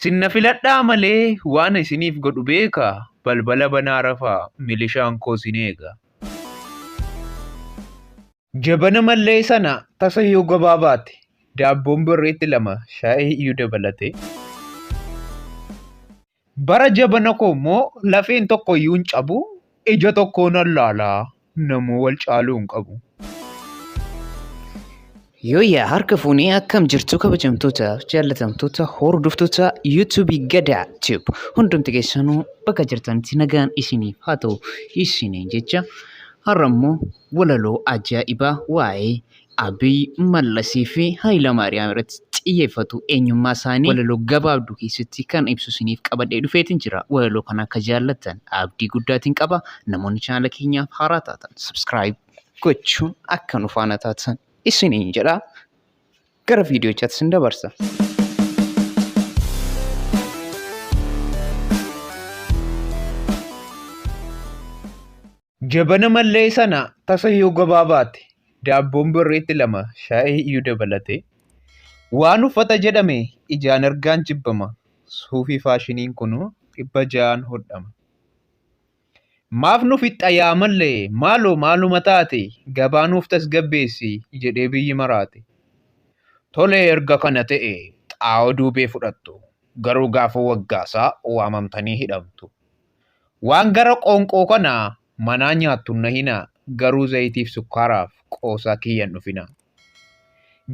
Sinna filadhaa malee waan isiniif godhu beekaa balbala banaa rafaa milishaan koo sin eega. Jabana mallee sana tasa yoo gabaabaate daabboon birreetti lama shaayii iyyuu dabalate. Bara jabana koo immoo lafeen tokko iyyuu hin cabu ija tokkoon allaalaa namuu wal caaluu hin qabu. Yooyyaa harka fuunee akkam jirtu kabajamtootaaf jaallatamtoota hordoftoota yuutuubii Gadaa Tube hundumti keessanuu bakka jirtanitti nagaan isiniif haa ta'u isiniin jecha har'a immoo walaloo ajaa'ibaa waa'ee Abiy Mallasii fi Hayilamaariyaam irratti xiyyeeffatu eenyummaa isaanii walaloo gabaabduu keessatti kan ibsu isiniif qabadhee dhufeetiin jira. Walaloo kana akka jaallattan abdii guddaatiin qaba. Namoonni chaanala keenyaaf haaraa taatan subscribe gochuun akka nu faana taatan isiniin jedha. Gara viidiyoo chaatti sin dabarsa. Jabana mallee sana tasa yoo gabaabaate daabboon birreetti lama shaayii iyyuu dabalate. Waan uffata jedhame ijaan argaan jibbama. Suufii faashiniin kunuu 600 hodhama. Maaf nu fixxa yaa mallee maaluma taate gabaa nuuf tasgabbeessi jedhee biyyi maraate. Tolee erga kana ta'e xaa'oo duubee fudhattu garuu gaafa waggaasaa waamamtanii hidhamtu. Waan gara qoonqoo kanaa manaa nyaattu na hinaa garuu zayitiif sukkaaraaf qoosaa kiyyan dhufina.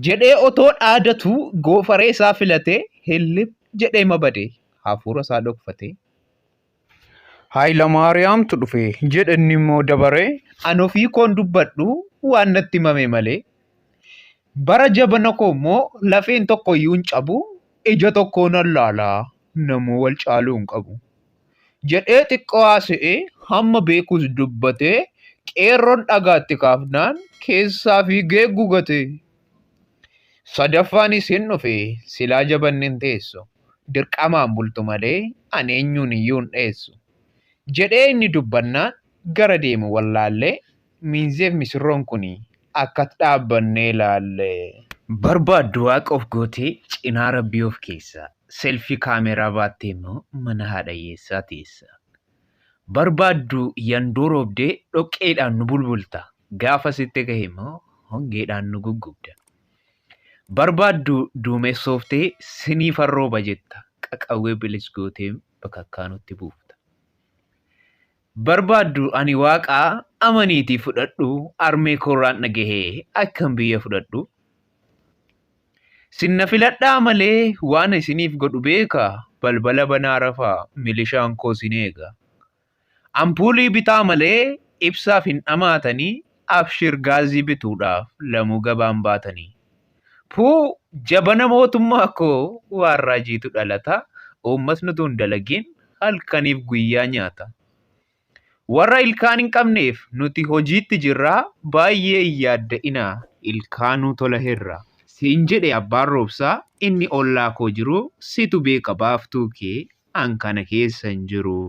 Jedhee otoo dhaadatu goofaree isaa filatee hillib jedhee mabade hafuura isaa dhokfatee. Hayilamaariyaamtu dhufe jedhanni immoo dabaree an ofii koon dubbadhu waan natti himame malee. Bara jabana koo immoo lafeen tokko iyyuu hin cabu ija tokkoon allaalaa namuu wal caaluu hin qabu. Jedhee xiqqoo haasa'ee hamma beekus dubbatee qeerroon dhagaatti kaafnaan keessaa fiigee gugate. Sadaffaanis hin dhufe silaa jabanni hin teessu dirqamaan bultu malee ani eenyuun iyyuu hin dheessu. Jedhee inni dubbannaan gara deemu wallaallee miinzeef misirroon kun akka dhaabbannee ilaallee. Barbaaddu waaqa of gootee cinaa rabbii of keessaa selfii kaameraa baattee immoo mana haadha hiyyeessaa teessa. Barbaaddu yandoo roobdee dhoqqeedhaan nu bulbulta gaafa sitti gahe immoo hongeedhaan nu guggubda. Barbaaddu duumessooftee sinii farrooba jetta qaqawwee bilis gootee bakakkaa nutti buufta. Barbaaddu ani waaqaa amaniitii fudhadhu armee kooraan dhagahee akkan biyya fudhadhu. Sinna filadhaa malee waan isiniif godhu beekaa balbala banaa rafaa milishaan koo sin eega. Ampuulii bitaa malee ibsaaf hin dhamaatanii abshir gaazii bituudhaaf lamuu gabaan baatanii. Puu jabana mootummaa koo waan raajiitu dhalata uummatni tun dalagin halkaniif guyyaa nyaata. Warra ilkaan hin qabneef nuti hojiitti jirraa baay'ee yaadda'inaa ilkaanuu tola herra. Siin jedhe abbaan roobsaa inni ollaa koo jiru situ beeka baaftuu kee an kana keessa hin jiru.